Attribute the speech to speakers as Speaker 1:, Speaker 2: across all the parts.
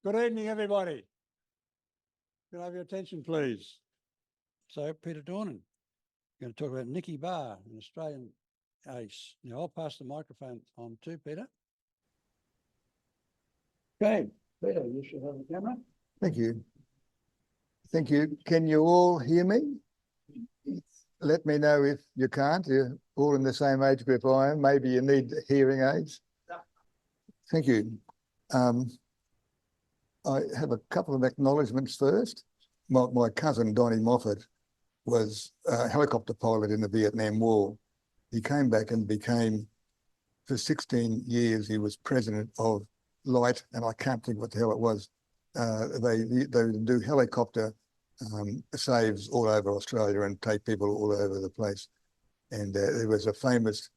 Speaker 1: Good evening, everybody. Can I have your attention, please? So, Peter Dornan, going to talk about Nicky Barr, an Australian ace. Now, I'll pass the microphone on to Peter. Okay, Peter, you should have the camera.
Speaker 2: Thank you. Thank you. Can you all hear me? Let me know if you can't. You're all in the same age group I am. Maybe you need hearing aids. Thank you. I have a couple of acknowledgements first. My cousin, Donnie Moffat, was a helicopter pilot in the Vietnam War. He came back and became, for 16 years, he was president of Light, and I can't think what the hell it was. They do helicopter saves all over Australia and take people all over the place. And there was a famous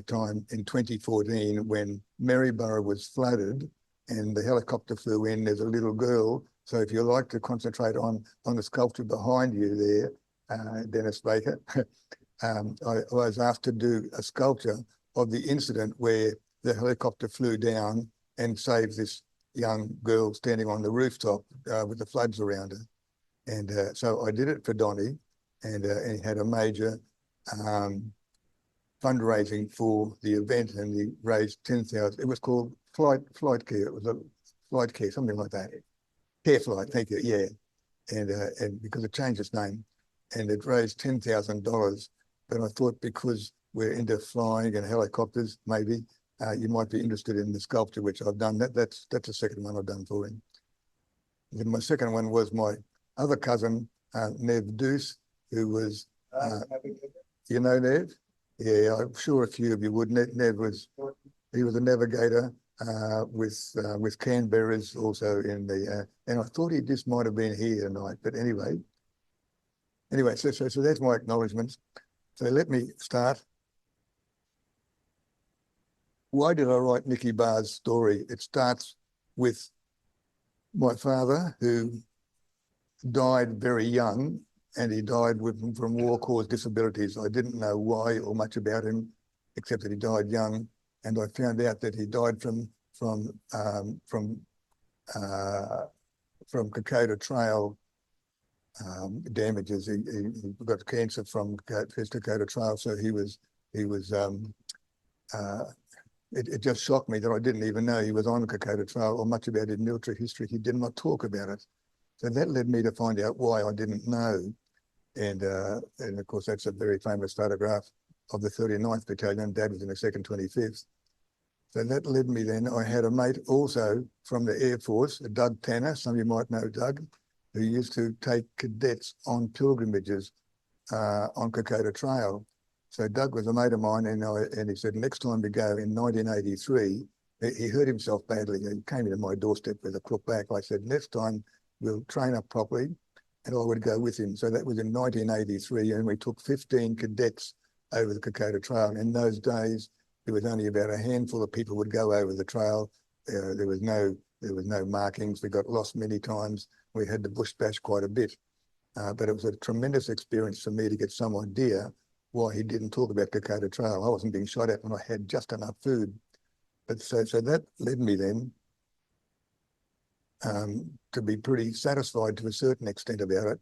Speaker 2: time in 2014 when Maryborough was flooded and the helicopter flew in. There's a little girl. So if you like to concentrate on the sculpture behind you there, Dennis Baker, I was asked to do a sculpture of the incident where the helicopter flew down and saved this young girl standing on the rooftop with the floods around her. And so I did it for Donnie, and he had a major fundraising for the event, and he raised 10,000. It was called Flight Care. It was a Flight Care, something like that. Care Flight, thank you, yeah. And because it changed its name, and it raised $10,000. But I thought because we're into flying and helicopters, maybe you might be interested in the sculpture, which I've done. That's the second one I've done for him. And then my second one was my other cousin, Nev Deuce, who was, you know Nev? Yeah, I'm sure a few of you would. Nev was, he was a navigator with Canberra's also in the, and I thought he just might have been here tonight, but anyway, so that's my acknowledgements. So let me start. Why did I write Nicky Barr's story? It starts with my father, who died very young, and he died from war-caused disabilities. I didn't know why or much about him, except that he died young. And I found out that he died from Kokoda Trail damages. He got cancer from his Kokoda Trail, so it just shocked me that I didn't even know he was on the Kokoda Trail or much about his military history. He did not talk about it. So that led me to find out why I didn't know. And of course, that's a very famous photograph of the 39th Battalion. Dad was in the 2nd 25th. So that led me then. I had a mate also from the Air Force, Doug Tanner, some of you might know Doug, who used to take cadets on pilgrimages on Kokoda Trail. So Doug was a mate of mine, and he said, next time we go in 1983, he hurt himself badly. He came into my doorstep with a crook back. I said, next time we'll train up properly, and I would go with him. So that was in 1983, and we took 15 cadets over the Kokoda Trail. In those days, there was only about a handful of people would go over the trail. There was no markings. We got lost many times. We had to bush bash quite a bit. But it was a tremendous experience for me to get some idea why he didn't talk about Kokoda Trail. I wasn't being shot at, and I had just enough food. But so that led me then to be pretty satisfied to a certain extent about it.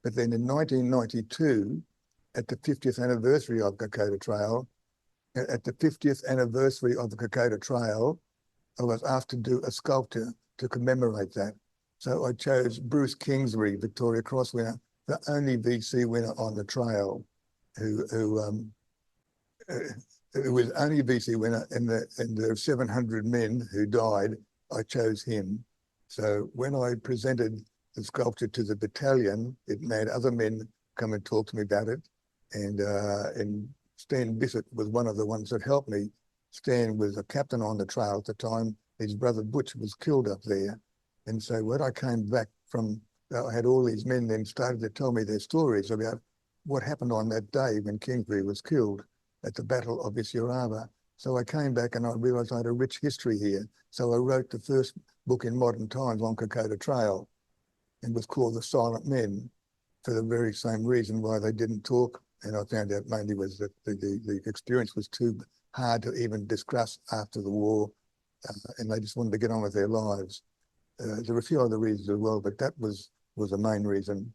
Speaker 2: But then in 1992, at the 50th anniversary of Kokoda Trail, I was asked to do a sculpture to commemorate that. So I chose Bruce Kingsbury, Victoria Cross winner, the only VC winner on the trail, who was only a VC winner in the 700 men who died. I chose him. So when I presented the sculpture to the battalion, it made other men come and talk to me about it. And Stan Bissett was one of the ones that helped me. Stan was a captain on the trail at the time. His brother Butch was killed up there. And so when I came back from, I had all these men then started to tell me their stories about what happened on that day when Kingsbury was killed at the Battle of Isurava. So I came back and I realized I had a rich history here. So I wrote the first book in modern times on Kokoda Trail, and was called The Silent Men, for the very same reason why they didn't talk. And I found out mainly was that the experience was too hard to even discuss after the war, and they just wanted to get on with their lives. There were a few other reasons as well, but that was the main reason.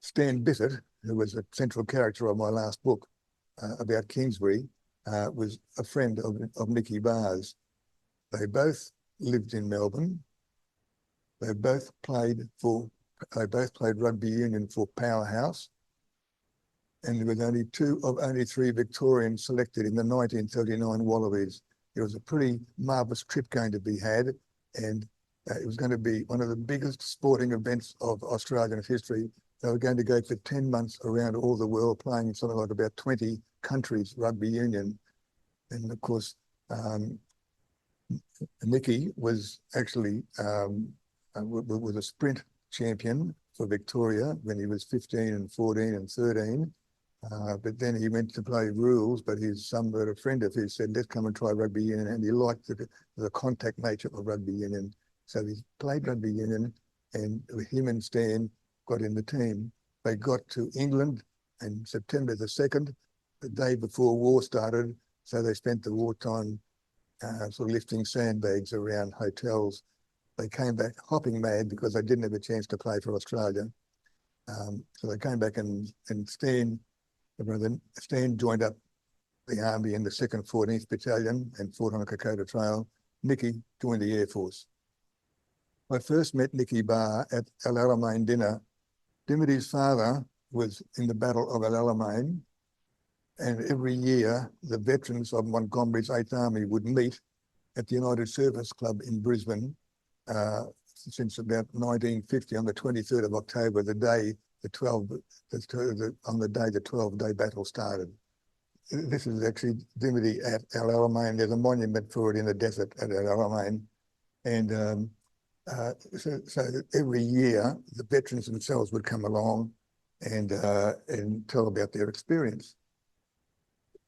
Speaker 2: Stan Bissett, who was a central character of my last book about Kingsbury, was a friend of Nicky Barr's. They both lived in Melbourne. They both played rugby union for Powerhouse. And there was only two of only three Victorians selected in the 1939 Wallabies. It was a pretty marvellous trip going to be had, and it was going to be one of the biggest sporting events of Australian history. They were going to go for 10 months around all the world, playing something like about 20 countries rugby union. And of course, Nicky was actually was a sprint champion for Victoria when he was 15 and 14 and 13. But then he went to play rules, but a friend of his said, let's come and try rugby union. And he liked the contact nature of rugby union. So he played rugby union, and him and Stan got in the team. They got to England on September the 2nd, the day before war started. So they spent the wartime sort of lifting sandbags around hotels. They came back hopping mad because they didn't have a chance to play for Australia. So they came back and Stan joined up the army in the 2nd 14th Battalion and fought on the Kokoda Trail. Nicky joined the Air Force. I first met Nicky Barr at El Alamein dinner. Dimity's father was in the Battle of El Alamein, and every year the veterans of Montgomery's 8th Army would meet at the United Service Club in Brisbane since about 1950 on the 23rd of October, the day the 12-day battle started. This is actually Dimity at El Alamein. There's a monument for it in the desert at El Alamein. And so every year, the veterans themselves would come along and tell about their experience.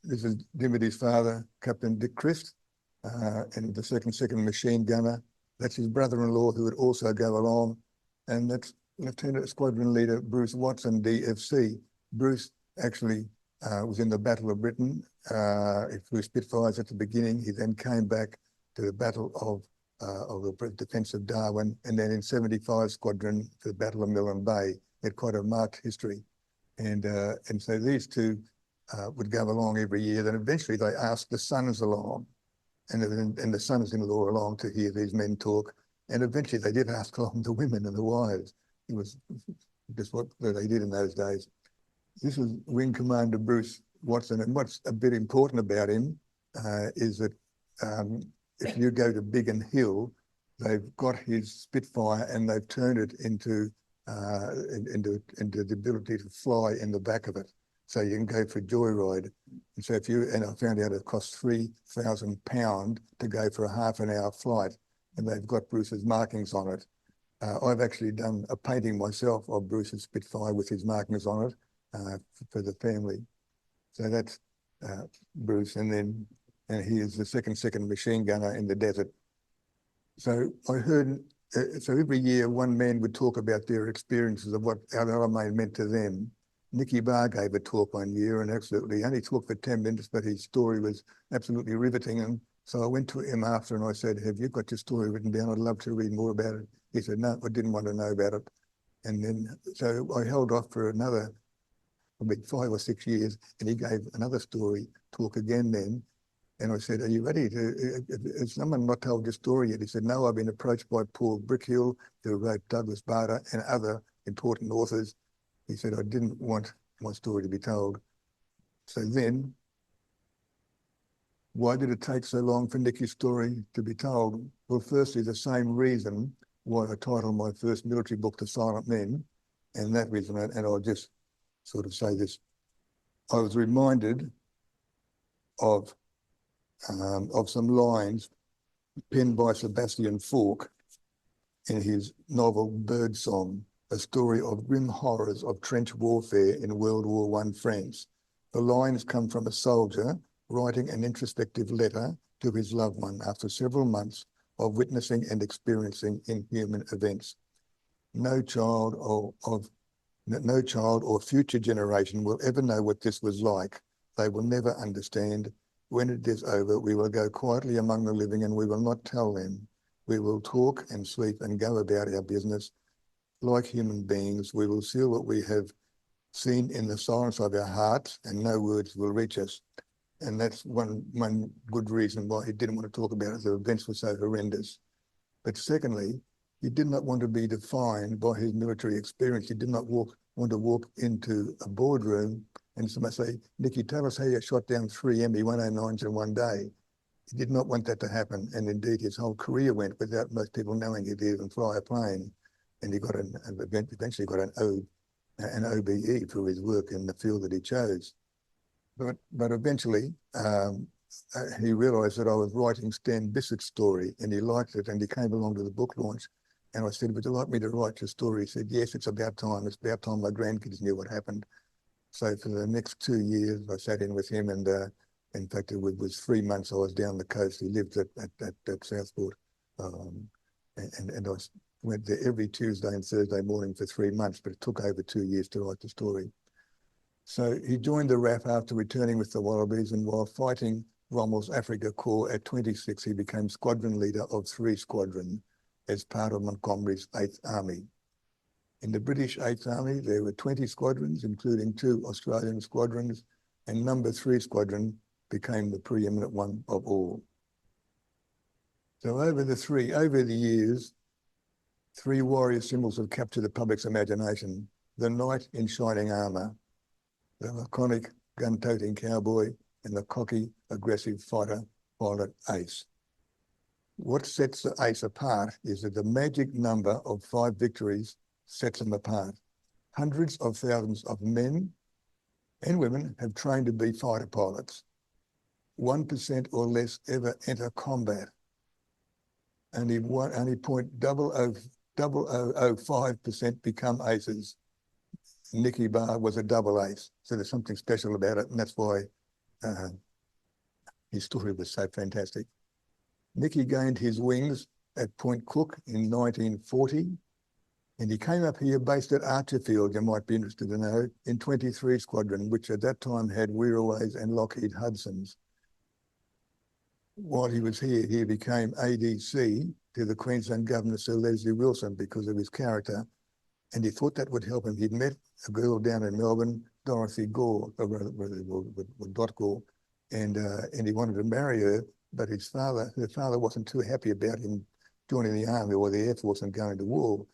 Speaker 2: This is Dimity's father, Captain Dick Christ, and the second machine gunner. That's his brother-in-law who would also go along. And that's Lieutenant Squadron Leader Bruce Watson, DFC. Bruce actually was in the Battle of Britain. He flew Spitfires at the beginning. He then came back to the Battle of the Defence of Darwin, and then in 75 Squadron for the Battle of Milne Bay. He had quite a marked history. And so these two would go along every year. Then eventually they asked the sons along, and the sons-in-law along to hear these men talk. And eventually they did ask along the women and the wives. It was just what they did in those days. This was Wing Commander Bruce Watson, and what's a bit important about him is that if you go to Biggin Hill, they've got his Spitfire and they've turned it into the ability to fly in the back of it. So you can go for a joyride. And so and I found out it costs £3,000 to go for a half-an-hour flight, and they've got Bruce's markings on it. I've actually done a painting myself of Bruce's Spitfire with his markings on it for the family. So that's Bruce, and he is the second machine gunner in the desert. So I heard, so every year one man would talk about their experiences of what El Alamein meant to them. Nicky Barr gave a talk one year, and he only talked for 10 minutes, but his story was absolutely riveting. And so I went to him after and I said, have you got your story written down? I'd love to read more about it. He said, no, I didn't want to know about it. And then, so I held off for another, probably 5 or 6 years, and he gave another talk again then. And I said, are you ready to, has someone not told your story yet? He said, no, I've been approached by Paul Brickhill, who wrote Douglas Barter and other important authors. He said, I didn't want my story to be told. So then, why did it take so long for Nicky's story to be told? Well, firstly, the same reason why I titled my first military book, The Silent Men, and that reason, and I'll just sort of say this, I was reminded of some lines penned by Sebastian Faulk in his novel Birdsong, a story of grim horrors of trench warfare in World War I France. The lines come from a soldier writing an introspective letter to his loved one after several months of witnessing and experiencing inhuman events. No child or future generation will ever know what this was like. They will never understand. When it is over, we will go quietly among the living and we will not tell them. We will talk and sleep and go about our business like human beings. We will seal what we have seen in the silence of our hearts, and no words will reach us. And that's one good reason why he didn't want to talk about it. The events were so horrendous. But secondly, he did not want to be defined by his military experience. He did not want to walk into a boardroom and somebody say, Nicky, tell us how you shot down 3 ME-109s in one day. He did not want that to happen. And indeed, his whole career went without most people knowing he'd even fly a plane. And he got eventually got an OBE for his work in the field that he chose. But eventually, he realised that I was writing Stan Bissett's story, and he liked it, and he came along to the book launch. And I said, would you like me to write your story? He said, yes, it's about time. It's about time my grandkids knew what happened. So for the next 2 years, I sat in with him, and in fact, it was 3 months I was down the coast. He lived at Southport, and I went there every Tuesday and Thursday morning for 3 months, but it took over 2 years to write the story. So he joined the RAF after returning with the Wallabies, and while fighting Rommel's Africa Corps at 26, he became squadron leader of 3 Squadron as part of Montgomery's 8th Army. In the British 8th Army, there were 20 squadrons, including 2 Australian squadrons, and number 3 Squadron became the preeminent one of all. So over the years, 3 warrior symbols have captured the public's imagination: the knight in shining armour, the laconic gun-toting cowboy, and the cocky, aggressive fighter pilot Ace. What sets the Ace apart is that the magic number of 5 victories sets him apart. Hundreds of thousands of men and women have trained to be fighter pilots. 1% or less ever enter combat. Only 0.0005% become aces. Nicky Barr was a double ace, so there's something special about it, and that's why his story was so fantastic. Nicky gained his wings at Point Cook in 1940, and he came up here based at Archerfield, you might be interested to know, in 23 Squadron, which at that time had Wirraways and Lockheed Hudsons. While he was here, he became ADC to the Queensland Governor, Sir Leslie Wilson, because of his character, and he thought that would help him. He'd met a girl down in Melbourne, Dorothy Gore, Dot Gore, and he wanted to marry her, but her father wasn't too happy about him joining the army or the Air Force and going to war.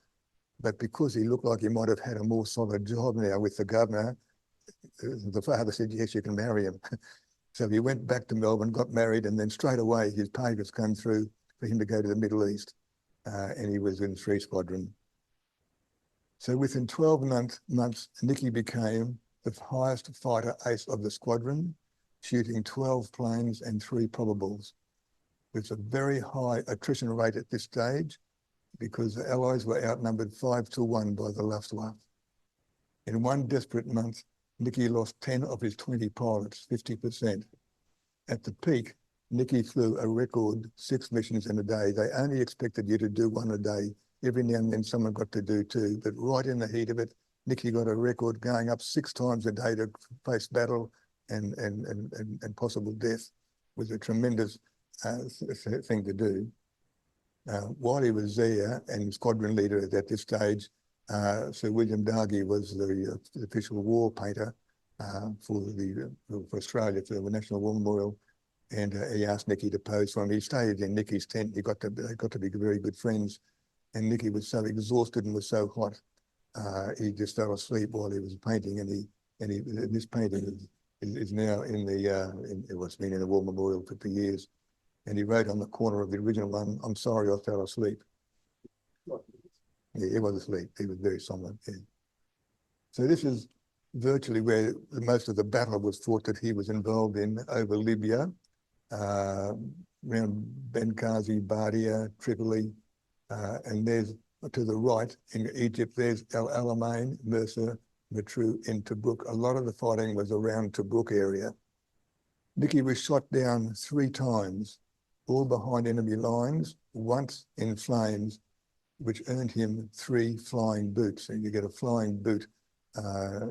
Speaker 2: But because he looked like he might have had a more solid job now with the governor, the father said, yes, you can marry him. So he went back to Melbourne, got married, and then straight away his papers came through for him to go to the Middle East, and he was in 3 Squadron. So within 12 months, Nicky became the highest fighter ace of the squadron, shooting 12 planes and 3 probables. There's a very high attrition rate at this stage because the Allies were outnumbered 5-1 by the Luftwaffe. In one desperate month, Nicky lost 10 of his 20 pilots, 50%. At the peak, Nicky flew a record 6 missions in a day. They only expected you to do 1 a day. Every now and then someone got to do 2, but right in the heat of it, Nicky got a record going up 6 times a day to face battle and possible death. Was a tremendous thing to do. While he was there and squadron leader at this stage, Sir William Dargie was the official war painter for Australia, for the National War Memorial, and he asked Nicky to pose for him. He stayed in Nicky's tent. They got to be very good friends, and Nicky was so exhausted and was so hot, he just fell asleep while he was painting. And this painting is now it's been in the War Memorial for years. And he wrote on the corner of the original one, "I'm sorry I fell asleep." Yeah, he was asleep. He was very somnolent. Yeah. So this is virtually where most of the battle was fought that he was involved in over Libya, around Benghazi, Bardia, Tripoli, and there's to the right in Egypt, there's El Alamein, Mersa, Matruh, and Tobruk. A lot of the fighting was around Tobruk area. Nicky was shot down 3 times, all behind enemy lines, once in flames, which earned him 3 flying boots. And you get a flying boot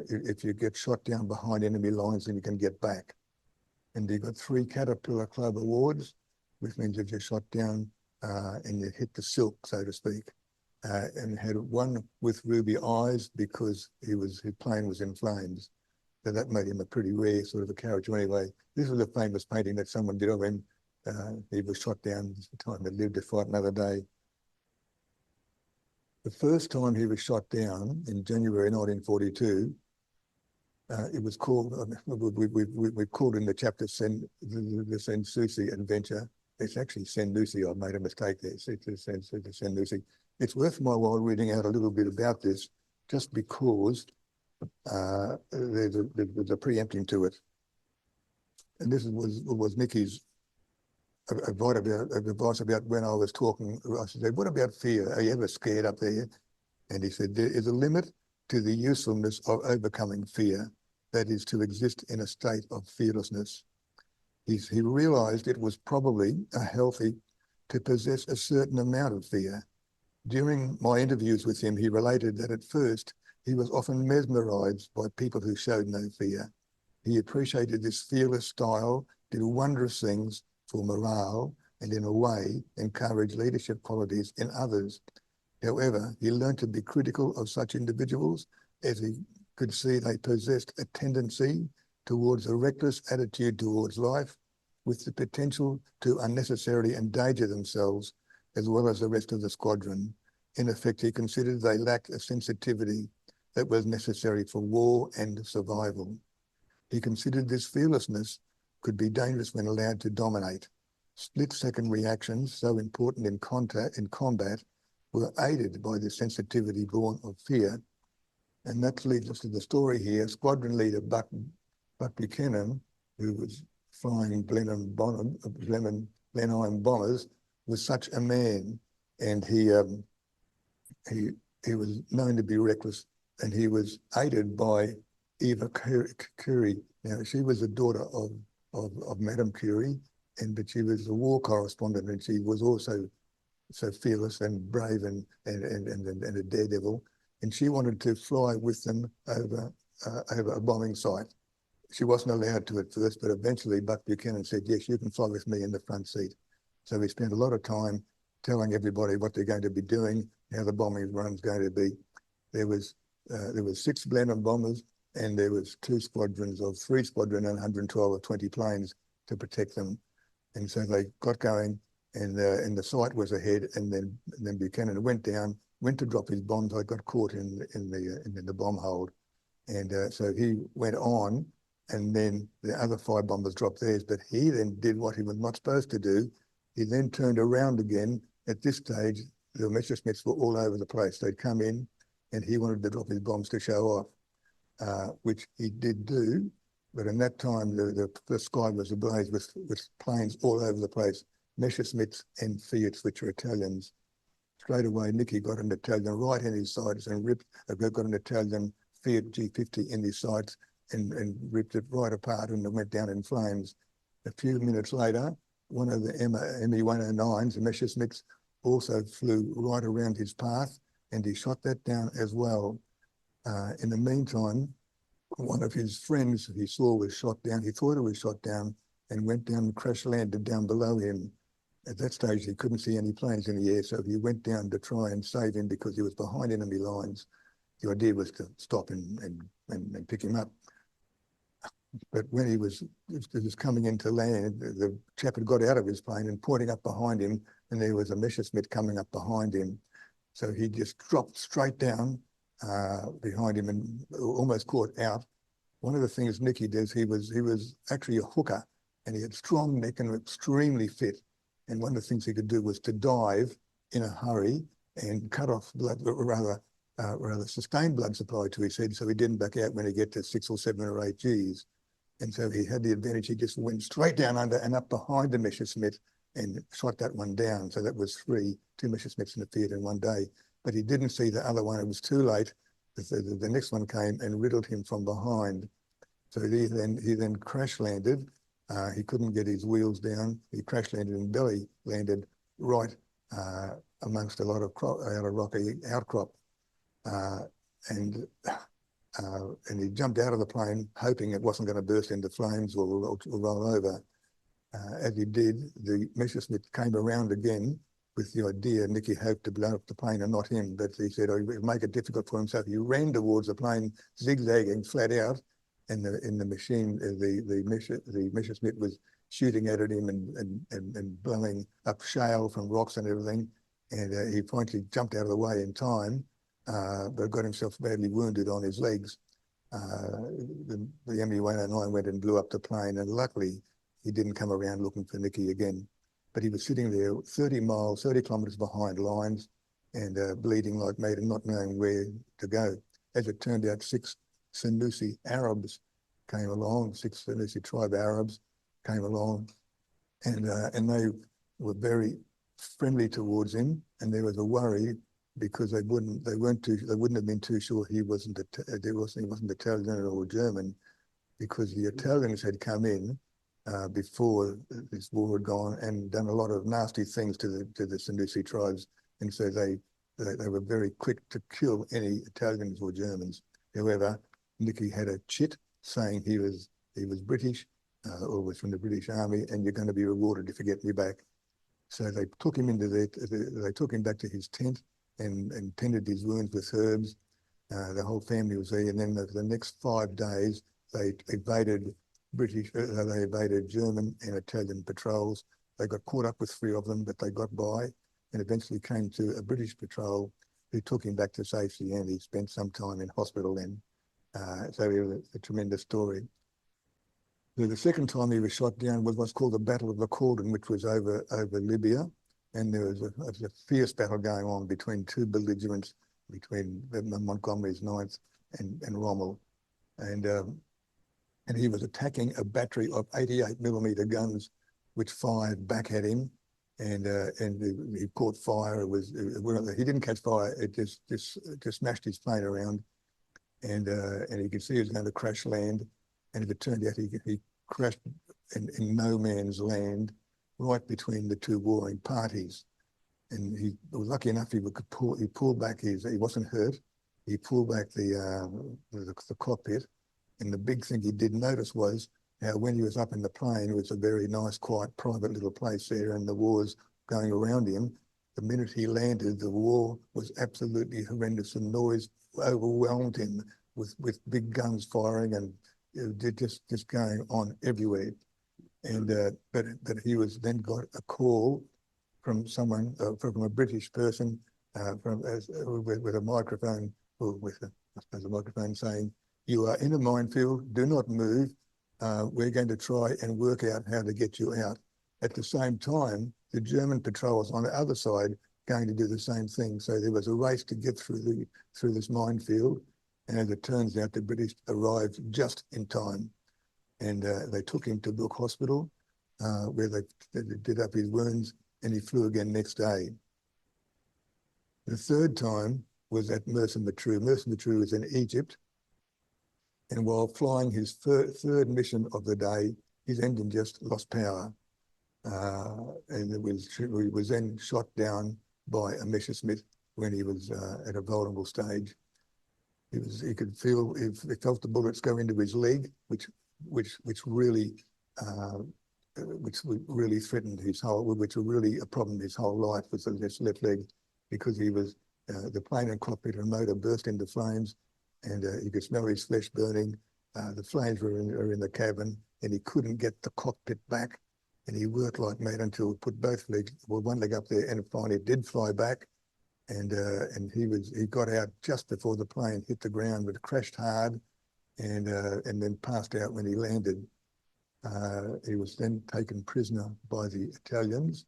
Speaker 2: if you get shot down behind enemy lines, and you can get back. And he got 3 Caterpillar Club awards, which means if you're shot down and it hit the silk, so to speak, and had one with ruby eyes because his plane was in flames. So that made him a pretty rare sort of a character anyway. This was a famous painting that someone did of him. He was shot down at the time, he lived to fight another day. The first time he was shot down in January 1942, it was called, we've called in the chapter the Sensusi adventure. It's actually Sendusi. I made a mistake there. It's Sendusi. It's worth my while reading out a little bit about this, just because there's a preempting to it. And this was Nicky's advice about when I was talking. I said, what about fear? Are you ever scared up there? And he said, there is a limit to the usefulness of overcoming fear, that is to exist in a state of fearlessness. He realized it was probably healthy to possess a certain amount of fear. During my interviews with him, he related that at first he was often mesmerized by people who showed no fear. He appreciated this fearless style, did wondrous things for morale, and in a way encouraged leadership qualities in others. However, he learned to be critical of such individuals, as he could see they possessed a tendency towards a reckless attitude towards life, with the potential to unnecessarily endanger themselves as well as the rest of the squadron. In effect, he considered they lacked a sensitivity that was necessary for war and survival. He considered this fearlessness could be dangerous when allowed to dominate. Split-second reactions, so important in combat, were aided by the sensitivity born of fear. And that leads us to the story here. Squadron leader Buck Buchanan, who was flying Blenheim bombers, was such a man, and he was known to be reckless, and he was aided by Eva Curie. Now, she was a daughter of Madame Curie, but she was a war correspondent, and she was also so fearless and brave and a daredevil. And she wanted to fly with them over a bombing site. She wasn't allowed to at first, but eventually Buck Buchanan said, yes, you can fly with me in the front seat. So we spent a lot of time telling everybody what they're going to be doing, how the bombing run's going to be. There was 6 Blenheim bombers, and there was 2 squadrons of 3 squadron and 112 or 20 planes to protect them. And so they got going, and the site was ahead, and then Buchanan went down, went to drop his bombs. I got caught in the bomb hold, and so he went on, and then the other 5 bombers dropped theirs. But he then did what he was not supposed to do. He then turned around again. At this stage, the Messerschmitts were all over the place. They'd come in, and he wanted to drop his bombs to show off, which he did do. But in that time, the sky was ablaze with planes all over the place, Messerschmitts and Fiats, which are Italians. Straight away, Nicky got an Italian right in his sights and got an Italian Fiat G50 in his sights and ripped it right apart, and it went down in flames. A few minutes later, one of the ME-109s, the Messerschmitts, also flew right around his path, and he shot that down as well. In the meantime, one of his friends he saw was shot down. He thought it was shot down and went down and crash landed down below him. At that stage, he couldn't see any planes in the air, so he went down to try and save him because he was behind enemy lines. The idea was to stop and pick him up. But when he was coming into land, the chap had got out of his plane and pointing up behind him, and there was a Messerschmitt coming up behind him. So he just dropped straight down behind him and almost caught out. One of the things Nicky does, he was actually a hooker, and he had strong neck and extremely fit. And one of the things he could do was to dive in a hurry and cut off blood, rather sustain blood supply to his head, so he didn't back out when he get to 6 or 7 or 8 Gs. And so he had the advantage. He just went straight down under and up behind the Messerschmitt and shot that one down. So that was 2 Messerschmitts in the Fiat in one day. But he didn't see the other one. It was too late. The next one came and riddled him from behind. So he then crash landed. He couldn't get his wheels down. He crash landed and belly landed right amongst a lot of rocky outcrop. And he jumped out of the plane, hoping it wasn't going to burst into flames or roll over. As he did, the Messerschmitt came around again with the idea Nicky hoped to blow up the plane and not him, but he said, oh, he'd make it difficult for himself. He ran towards the plane, zigzagging flat out, and the machine, the Messerschmitt was shooting at him and blowing up shale from rocks and everything. And he finally jumped out of the way in time, but got himself badly wounded on his legs. The ME-109 went and blew up the plane, and luckily he didn't come around looking for Nicky again. But he was sitting there 30 kilometres behind lines and bleeding like mad and not knowing where to go. As it turned out, 6 Senussi Arabs came along, 6 Senussi tribe Arabs came along, and they were very friendly towards him, and there was a worry because they wouldn't have been too sure he wasn't Italian or German, because the Italians had come in before this war had gone and done a lot of nasty things to the Senussi tribes, and so they were very quick to kill any Italians or Germans. However, Nicky had a chit saying he was British or was from the British Army, and you're going to be rewarded if you get me back. So they took him they took him back to his tent and tended his wounds with herbs. The whole family was there, and then the next 5 days they evaded German and Italian patrols. They got caught up with 3 of them, but they got by and eventually came to a British patrol who took him back to safety, and he spent some time in hospital then. So it was a tremendous story. The second time he was shot down was what's called the Battle of the Cordon, which was over Libya. And there was a fierce battle going on between 2 belligerents, between Montgomery's 9th and Rommel. And he was attacking a battery of 88mm guns, which fired back at him. And he caught fire. He didn't catch fire. It just smashed his plane around. And he could see he was going to crash land. And it turned out he crashed in no man's land, right between the 2 warring parties. And he was lucky enough he pulled back he wasn't hurt. He pulled back the cockpit. And the big thing he did notice was how when he was up in the plane, it was a very nice, quiet, private little place there, and the war was going around him. The minute he landed, the war was absolutely horrendous, and noise overwhelmed him with big guns firing, and just going on everywhere. And but he was then got a call from someone, from a British person, with a microphone, or with a microphone saying, "You are in a minefield. Do not move. We're going to try and work out how to get you out." At the same time, the German patrols on the other side going to do the same thing. So there was a race to get through this minefield. And as it turns out, the British arrived just in time, and they took him to Brook Hospital, where they did up his wounds, and he flew again next day. The third time was at Mersa Matruh. Mersa Matruh was in Egypt, and while flying his third mission of the day, his engine just lost power, and he was then shot down by a Messerschmitt when he was at a vulnerable stage. He felt the bullets go into his leg, which really threatened his which was really a problem his whole life, was his left leg, because he was the plane and cockpit and motor burst into flames, and you could smell his flesh burning. The flames were in the cabin, and he couldn't get the cockpit back, and he worked like mad until he put one leg up there, and finally it did fly back. And he got out just before the plane hit the ground, but crashed hard, and then passed out when he landed. He was then taken prisoner by the Italians,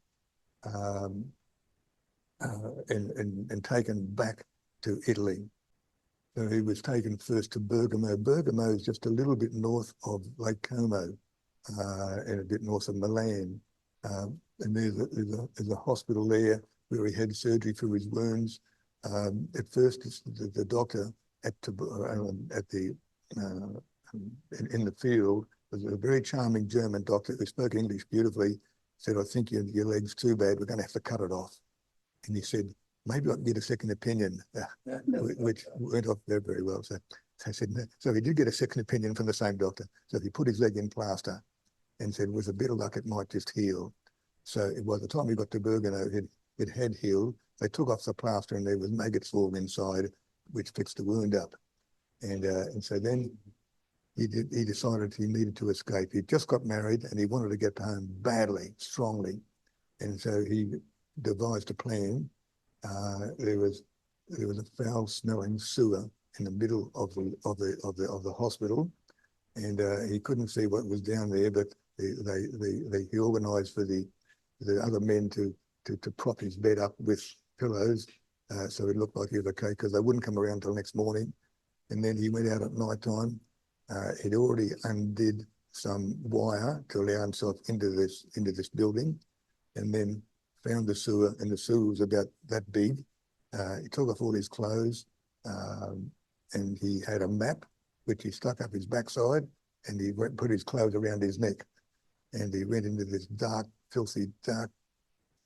Speaker 2: and taken back to Italy. So he was taken first to Bergamo. Bergamo is just a little bit north of Lake Como, and a bit north of Milan. And there's a hospital there where he had surgery for his wounds. At first, the doctor in the field was a very charming German doctor who spoke English beautifully. Said, "I think your leg's too bad. We're going to have to cut it off." And he said, "Maybe I can get a second opinion," which went off very, very well. So I said, no. So he did get a second opinion from the same doctor. So he put his leg in plaster and said, with a bit of luck, it might just heal. So by the time he got to Bergamo, it had healed. They took off the plaster and there was maggots all inside, which fixed the wound up. And so then he decided he needed to escape. He just got married and he wanted to get home badly, strongly. And so he devised a plan. There was a foul-smelling sewer in the middle of the hospital, and he couldn't see what was down there. But he organised for the other men to prop his bed up with pillows, so it looked like he was okay, because they wouldn't come around till next morning. And then he went out at night time. He'd already undid some wire to allow himself into this building, and then found the sewer, and the sewer was about that big. He took off all his clothes, and he had a map which he stuck up his backside, and he put his clothes around his neck, and he went into this dark, filthy, dark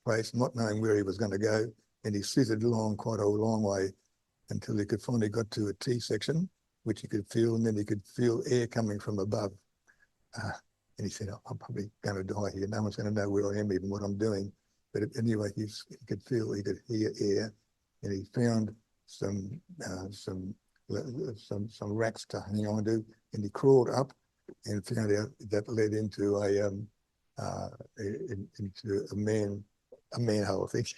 Speaker 2: place, not knowing where he was going to go, and he slithered along quite a long way until he finally got to a T section, which he could feel, and then he could feel air coming from above. And he said, I'm probably going to die here. No one's going to know where I am, even what I'm doing. But anyway, he could feel, he could hear air, and he found some racks to hang on to, and he crawled up and found out that led into a manhole, I think,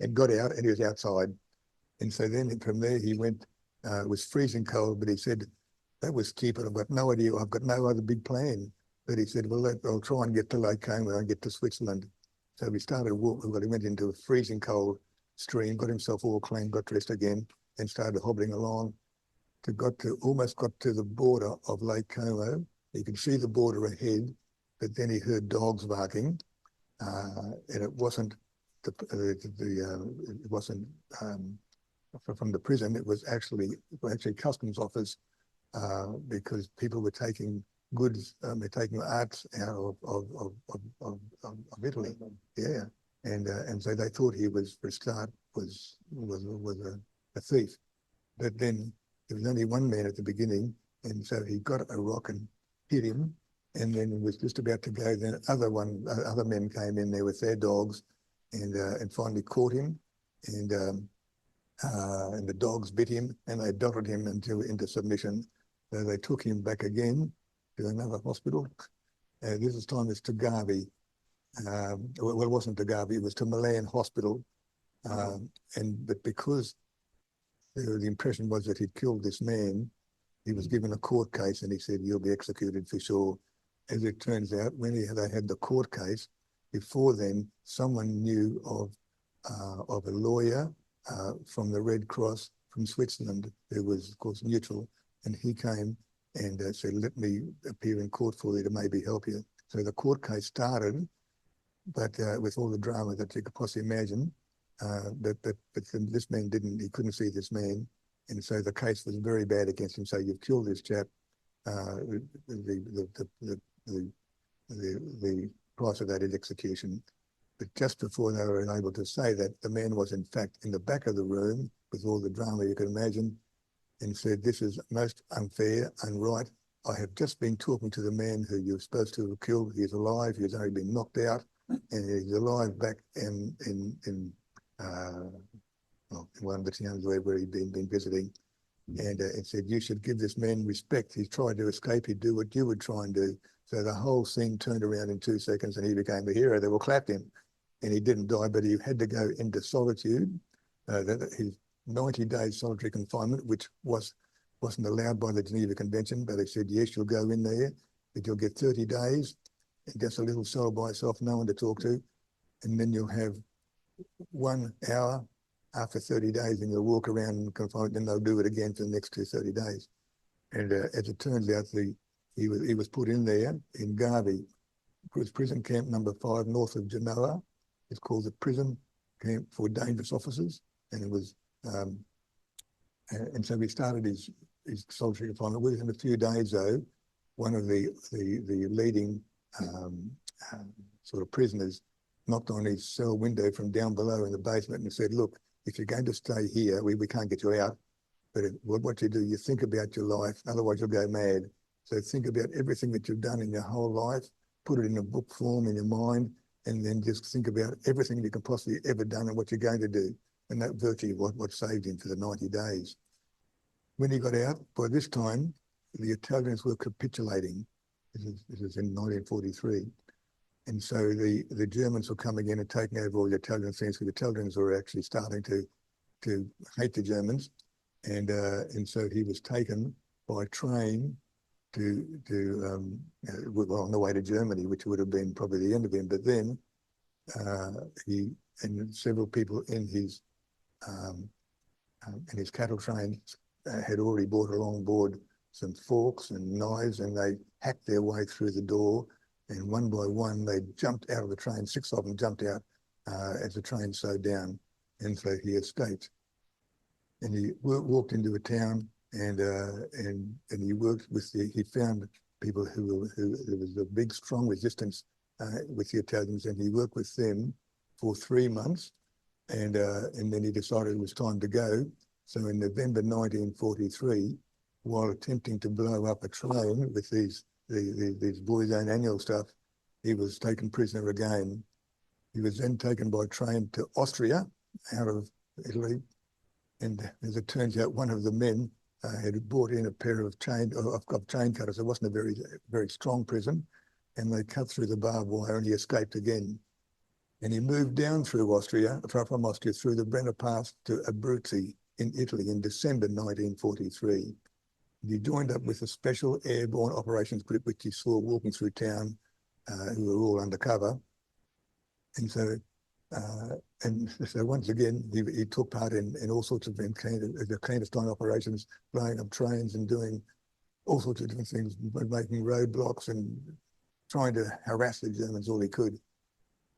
Speaker 2: and got out, and he was outside. And so then from there he went. It was freezing cold, but he said, that was stupid. I've got no idea. I've got no other big plan. But he said, well, I'll try and get to Lake Como and get to Switzerland. So we started walking. Well, he went into a freezing cold stream, got himself all clean, got dressed again, and started hobbling along. Almost got to the border of Lake Como. He could see the border ahead, but then he heard dogs barking, and it wasn't from the prison. It was actually customs office, because people were taking goods, they're taking arts out of Italy. Yeah, and so they thought he was, for a start, was a thief. But then there was only one man at the beginning, and so he got a rock and hit him, and then was just about to go. Then other men came in there with their dogs, and finally caught him, and the dogs bit him, and they dotted him into submission. So they took him back again to another hospital. This time it's to Garvey. Well, it wasn't to Garvey, it was to Milan Hospital. But because the impression was that he'd killed this man, he was given a court case, and he said, you'll be executed for sure. As it turns out, when they had the court case, before then, someone knew of a lawyer from the Red Cross from Switzerland, who was, of course, neutral, and he came and said, let me appear in court for you to maybe help you. So the court case started, but with all the drama that you could possibly imagine, but this man he couldn't see this man, and so the case was very bad against him. So you've killed this chap. The price of that is execution. But just before they were able to say that, the man was in fact in the back of the room with all the drama you can imagine, and said, this is most unfair, unright. I have just been talking to the man who you're supposed to have killed. He's alive. He's only been knocked out, and he's alive back in one of the towns where he'd been visiting. And it said, you should give this man respect. He's tried to escape. He'd do what you would try and do. So the whole scene turned around in 2 seconds, and he became the hero. They all clapped him, and he didn't die, but he had to go into solitude. His 90 days solitary confinement, which wasn't allowed by the Geneva Convention, but they said, yes, you'll go in there, but you'll get 30 days, and just a little cell by yourself, no one to talk to, and then you'll have 1 hour after 30 days, and you'll walk around in confinement, and they'll do it again for the next 30 days. And as it turns out, he was put in there in Garvey. It was prison camp number 5 north of Genoa. It's called the prison camp for dangerous officers, and it was and so he started his solitary confinement. Within a few days, though, one of the leading sort of prisoners knocked on his cell window from down below in the basement and said, look, if you're going to stay here, we can't get you out, but what you do, you think about your life, otherwise you'll go mad. So think about everything that you've done in your whole life, put it in a book form in your mind, and then just think about everything you can possibly ever done and what you're going to do. And that virtually what saved him for the 90 days. When he got out, by this time, the Italians were capitulating. This is in 1943. And so the Germans were coming in and taking over all the Italian things. So the Italians were actually starting to hate the Germans. And so he was taken by train well, on the way to Germany, which would have been probably the end of him. But then he and several people in his cattle train had already brought along board some forks and knives, and they hacked their way through the door. And one by one, they jumped out of the train. 6 of them jumped out as the train slowed down, and so he escaped. And he walked into a town, and he worked with he found people who there was a big, strong resistance with the Italians, and he worked with them for 3 months, and then he decided it was time to go. So in November 1943, while attempting to blow up a train with these boys' own annual stuff, he was taken prisoner again. He was then taken by train to Austria out of Italy. And as it turns out, one of the men had brought in a pair of chain cutters. It wasn't a very, very strong prison. And they cut through the barbed wire, and he escaped again. And he moved down from Austria through the Brenner Pass to Abruzzi in Italy in December 1943. He joined up with a special airborne operations group, which he saw walking through town, who were all undercover. And so once again, he took part in all sorts of clandestine operations, blowing up trains and doing all sorts of different things, making roadblocks and trying to harass the Germans all he could.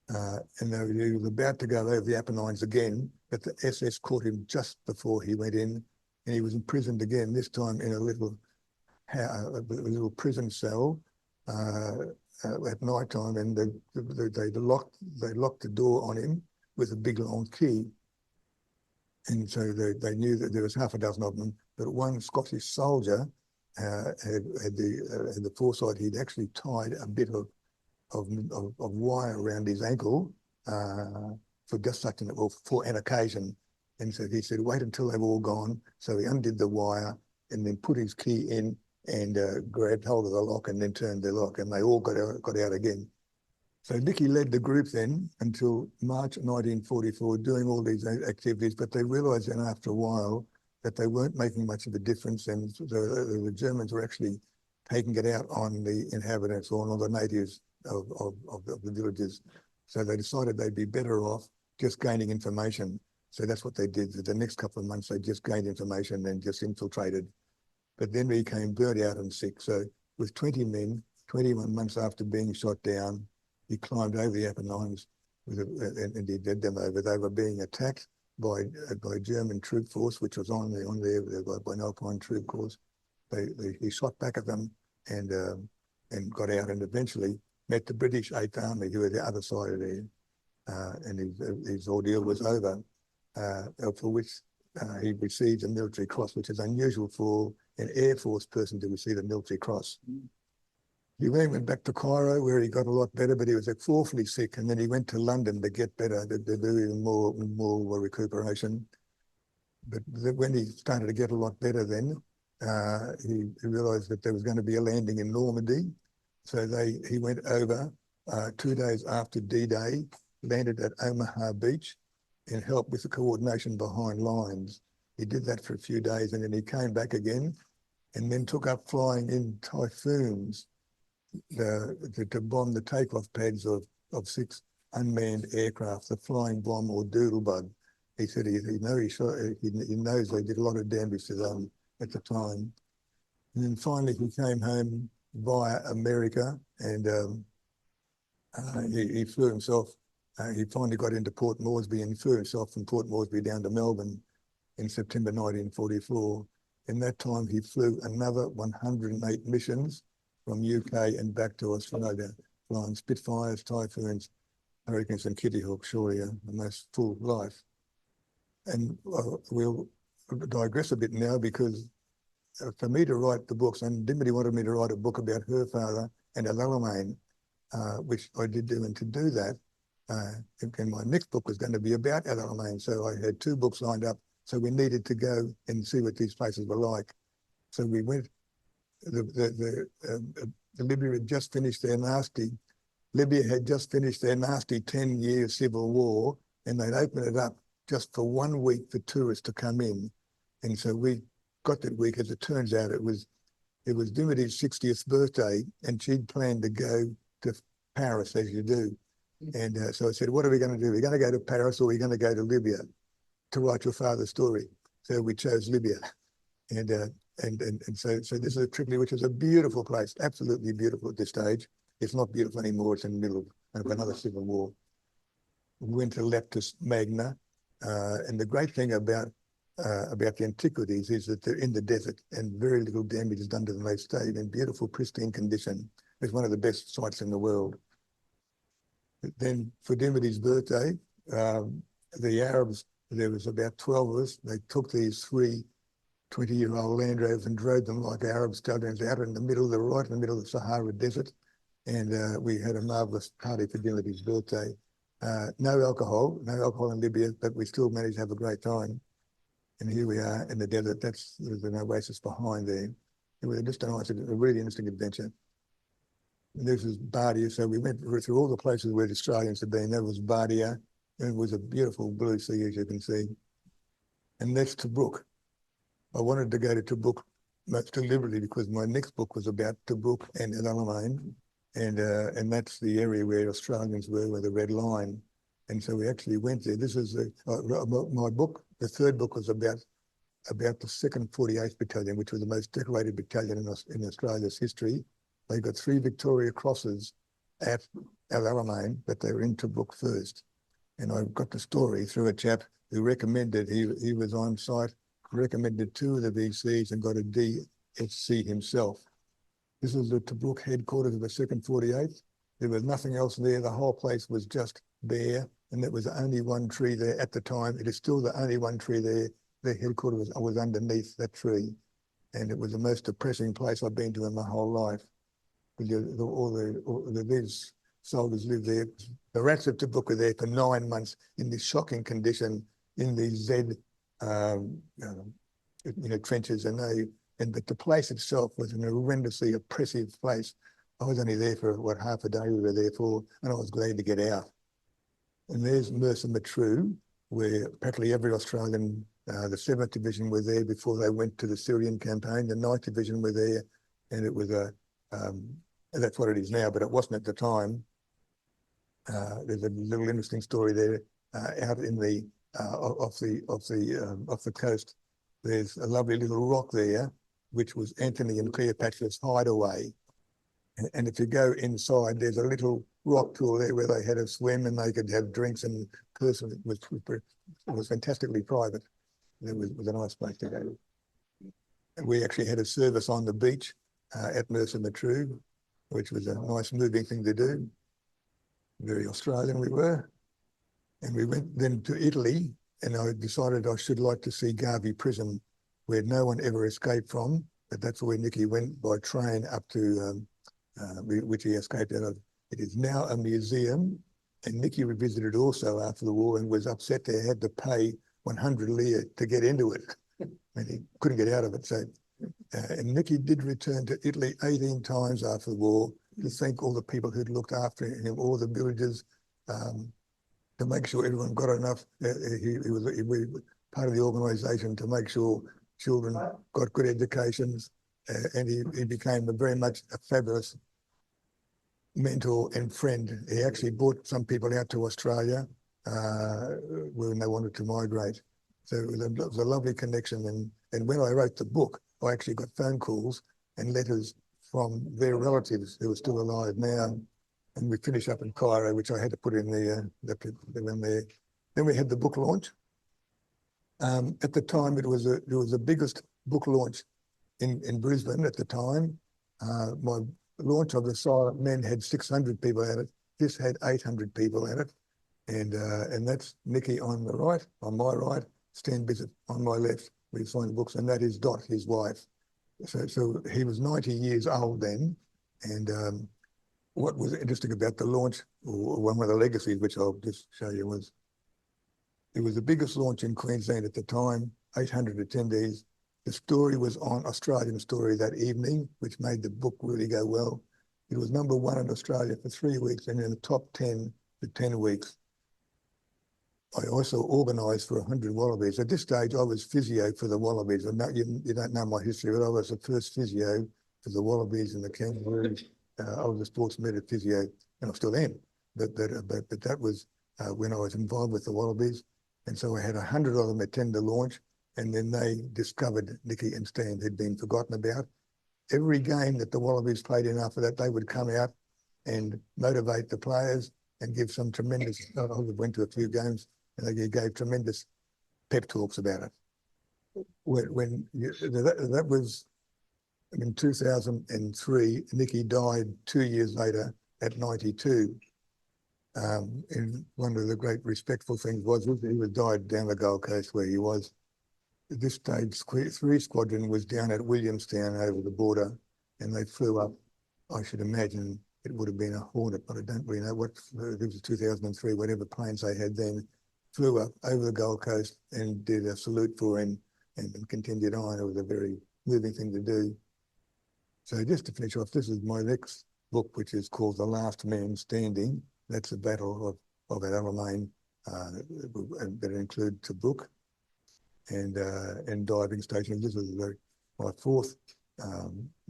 Speaker 2: And he was about to go over the Apennines again, but the SS caught him just before he went in, and he was imprisoned again, this time in a little prison cell at night time, and they locked the door on him with a big long key. And so they knew that there was half a dozen of them, but one Scottish soldier had the foresight. He'd actually tied a bit of wire around his ankle for just such for an occasion. And so he said, wait until they've all gone. So he undid the wire and then put his key in and grabbed hold of the lock and then turned the lock, and they all got out again. So Nicky led the group then until March 1944, doing all these activities, but they realized then after a while that they weren't making much of a difference, and the Germans were actually taking it out on the inhabitants or on the natives of the villages. So they decided they'd be better off just gaining information. So that's what they did. For the next couple of months, they just gained information and just infiltrated. But then he became burnt out and sick. So with 20 men, 21 months after being shot down, he climbed over the Apennines and he led them over. They were being attacked by German troop force, which was on there by an Alpine troop force. He shot back at them and got out, and eventually met the British 8th Army, who were the other side of there. And his ordeal was over, for which he received a military cross, which is unusual for an Air Force person to receive a military cross. He went back to Cairo, where he got a lot better, but he was awfully sick. And then he went to London to get better, to do even more recuperation. But when he started to get a lot better then, he realized that there was going to be a landing in Normandy. So he went over 2 days after D-Day, landed at Omaha Beach, and helped with the coordination behind lines. He did that for a few days, and then he came back again and then took up flying in typhoons to bomb the takeoff pads of 6 unmanned aircraft, the Flying Bomb or Doodlebug. He said he knows they did a lot of damage to them at the time. And then finally he came home via America, and he flew himself. He finally got into Port Moresby and flew himself from Port Moresby down to Melbourne in September 1944. In that time, he flew another 108 missions from UK and back to Australia, flying Spitfires, Typhoons, Hurricanes and Kitty Hawks, surely a most full life. And we'll digress a bit now, because for me to write the books, and Dimity wanted me to write a book about her father and Alamein, which I did do, and to do that, And my next book was going to be about El Alamein. So I had 2 books lined up. So we needed to go and see what these places were like. So we went. Libya had just finished their nasty. Libya had just finished their nasty 10-year civil war, and they'd opened it up just for 1 week for tourists to come in. And so we got that week. As it turns out, it was Dimity's 60th birthday, and she'd planned to go to Paris, as you do. And so I said, what are we going to do? We're going to go to Paris, or we're going to go to Libya to write your father's story. So we chose Libya. And so this is a Tripoli, which is a beautiful place, absolutely beautiful at this stage. It's not beautiful anymore. It's in the middle of another civil war. We went to Leptis Magna. And the great thing about the antiquities is that they're in the desert and very little damage is done to them. They stayed in beautiful, pristine condition. It's one of the best sites in the world. Then for Dimity's birthday, the Arabs, there was about 12 of us. They took these 3 20-year-old Land Rovers and drove them like Arab stallions out in the middle, right in the middle of the Sahara Desert. And we had a marvelous party for Dimity's birthday. No alcohol in Libya, but we still managed to have a great time. And here we are in the desert. There's an oasis behind there. It was just a really interesting adventure. And this is Bardia. So we went through all the places where the Australians had been. That was Bardia. It was a beautiful blue sea, as you can see. And that's Tobruk. I wanted to go to Tobruk most deliberately because my next book was about Tobruk and El Alamein. And that's the area where Australians were with the red line. And so we actually went there. This is my book. The third book was about the 2nd 48th Battalion, which was the most decorated battalion in Australia's history. They got 3 Victoria Crosses at El Alamein, but they were in Tobruk first. And I got the story through a chap who recommended, he was on site, recommended 2 of the VCs and got a DSC himself. This is the Tobruk headquarters of the 2nd 48th. There was nothing else there. The whole place was just bare, and there was the only one tree there at the time. It is still the only one tree there. Their headquarters was underneath that tree, and it was the most depressing place I've been to in my whole life. These soldiers lived there. The rats of Tobruk were there for 9 months in this shocking condition in these trenches, but the place itself was an horrendously oppressive place. I was only there for half a day we were there for, and I was glad to get out. And there's Mersa Matruh, where practically every Australian, the 7th Division were there before they went to the Syrian campaign. The 9th Division were there, and it was that's what it is now, but it wasn't at the time. There's a little interesting story there out in the off the coast. There's a lovely little rock there, which was Antony and Cleopatra's hideaway. And if you go inside, there's a little rock pool there where they had a swim and they could have drinks, and personally, it was fantastically private. It was a nice place to go. And we actually had a service on the beach at Mersa Matruh, which was a nice moving thing to do. Very Australian we were. And we went then to Italy, and I decided I should like to see Garvey Prison, where no one ever escaped from, but that's where Nicky went by train up to, which he escaped out of. It is now a museum, and Nicky revisited also after the war and was upset they had to pay 100 lire to get into it, and he couldn't get out of it. So, and Nicky did return to Italy 18 times after the war to thank all the people who'd looked after him, all the villagers, to make sure everyone got enough. He was part of the organisation to make sure children got good educations, and he became very much a fabulous mentor and friend. He actually brought some people out to Australia when they wanted to migrate. So it was a lovely connection. And when I wrote the book, I actually got phone calls and letters from their relatives who are still alive now. And we finished up in Cairo, which I had to put in the one there. Then we had the book launch. At the time, it was the biggest book launch in Brisbane at the time. My launch of The Silent Men had 600 people at it. This had 800 people at it. And that's Nicky on the right, on my right, Stan Bissett on my left. We signed the books, and that is Dot, his wife. So he was 90 years old then, and what was interesting about the launch, or one of the legacies, which I'll just show you, was it was the biggest launch in Queensland at the time, 800 attendees. The story was on Australian Story that evening, which made the book really go well. It was #1 in Australia for 3 weeks and in the top 10 for 10 weeks. I also organised for 100 wallabies. At this stage, I was physio for the wallabies. I know, you don't know my history, but I was the first physio for the wallabies and the kangaroos. I was a sports med physio, and I still am. But that was when I was involved with the wallabies. And so I had 100 of them attend the launch, and then they discovered Nicky and Stan had been forgotten about. Every game that the wallabies played in after that, they would come out and motivate the players and give some tremendous, I went to a few games, and they gave tremendous pep talks about it. That was in 2003. Nicky died 2 years later at 92. And one of the great respectful things was he was died down the Gold Coast where he was. At this stage, 3 Squadron was down at Williamstown over the border, and they flew up. I should imagine it would have been a Hornet, but I don't really know what, it was 2003, whatever planes they had then, flew up over the Gold Coast and did a salute for him and continued on. It was a very moving thing to do. So just to finish off, this is my next book, which is called The Last Man Standing. That's the Battle of Alamein, that includes Tobruk and diving stations. This was my 4th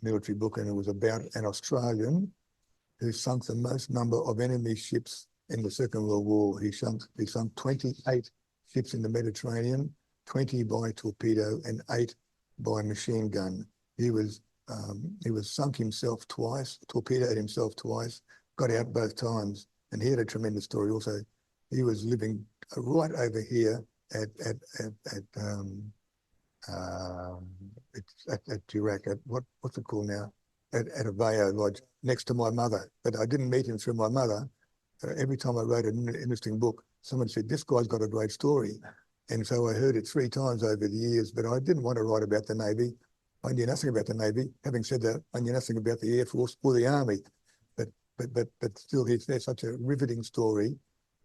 Speaker 2: military book, and it was about an Australian who sunk the most number of enemy ships in the Second World War. He sunk 28 ships in the Mediterranean, 20 by torpedo and 8 by machine gun. He was sunk himself twice, torpedoed himself twice, got out both times, and he had a tremendous story also. He was living right over here at Iraq, at what's it called now? At Aveo Lodge, next to my mother. But I didn't meet him through my mother. Every time I wrote an interesting book, someone said, "This guy's got a great story." And so I heard it 3 times over the years, but I didn't want to write about the Navy. I knew nothing about the Navy. Having said that, I knew nothing about the Air Force or the Army. But still, there's such a riveting story.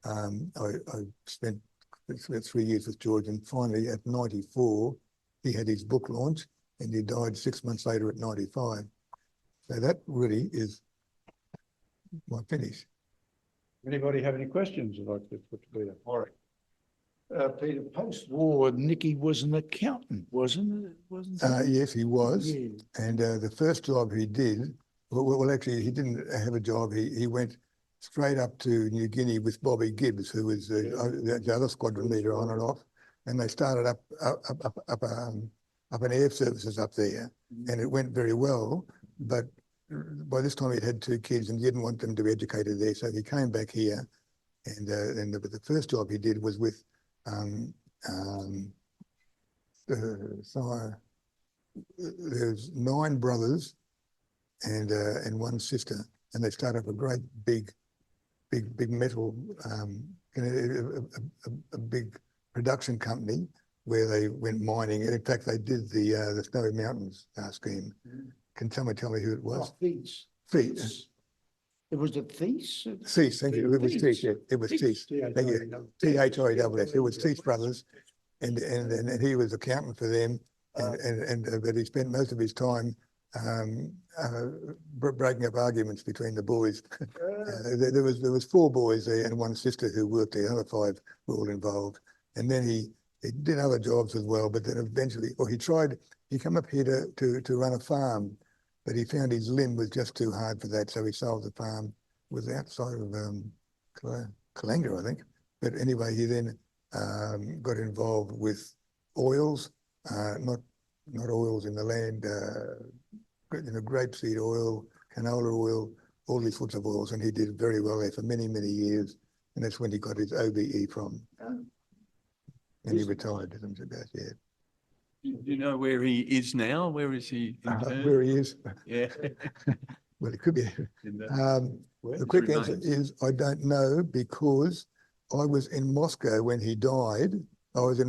Speaker 2: I spent 3 years with George, and finally at 94, he had his book launch, and he died 6 months later at 95. So that really is my finish.
Speaker 1: Anybody have any questions I'd like to put to Peter?
Speaker 3: All right. Peter, post-war, Nicky was an accountant, wasn't it?
Speaker 2: Yes, he was.
Speaker 3: Yeah.
Speaker 2: And the first job he did, well, actually, he didn't have a job. He went straight up to New Guinea with Bobby Gibbs, who was the other squadron leader on and off. And they started up an air services up there, and it went very well. But by this time, he'd had 2 kids and he didn't want them to be educated there. So he came back here, and the first job he did was with there's 9 brothers and 1 sister, and they started up a great big metal, a big production company where they went mining. And in fact, they did the Snowy Mountains scheme. Can someone tell me who it was?
Speaker 3: Thies.
Speaker 2: Thies.
Speaker 3: It was a Thies?
Speaker 2: Thies, thank you. It was Thies, yeah. It was Thies. Thank you. T-H-I-E-S. It was Thies Brothers. And he was accountant for them. But he spent most of his time breaking up arguments between the boys. There was 4 boys there and 1 sister who worked there. The other 5 were all involved. And then he did other jobs as well. But then eventually, he came up here to run a farm, but he found his limb was just too hard for that. So he sold the farm. It was outside of Kalanga, I think. But anyway, he then got involved with oils, not oils in the land, grapeseed oil, canola oil, all these sorts of oils, and he did very well there for many, many years. And that's when he got his OBE from. And he retired, as I'm about, yeah.
Speaker 4: Do you know where he is now? Where is he?
Speaker 2: Where he is?
Speaker 4: Yeah.
Speaker 2: Well, it could be. The quick answer is I don't know, because I was in Moscow when he died. And I was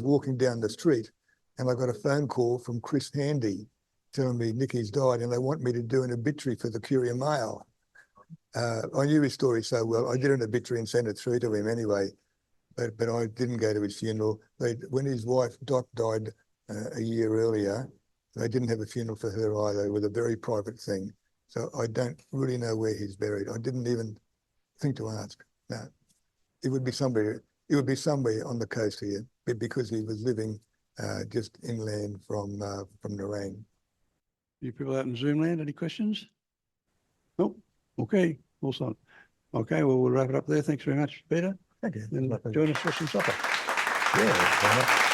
Speaker 2: walking down the street, and I got a phone call from Chris Handy, telling me Nicky's died and they want me to do an obituary for the Courier Mail. I knew his story so well. I did an obituary and sent it through to him anyway, but I didn't go to his funeral. When his wife Dot died a year earlier, they didn't have a funeral for her either. It was a very private thing. So I don't really know where he's buried. I didn't even think to ask. No, it would be somewhere. It would be somewhere on the coast here, because he was living just inland from Nerang.
Speaker 1: You people out in Zoom land, any questions? Nope. Okay, all done. Okay, well, we'll wrap it up there. Thanks very much, Peter.
Speaker 2: Thank you.
Speaker 1: And join us for some supper.
Speaker 2: Yeah.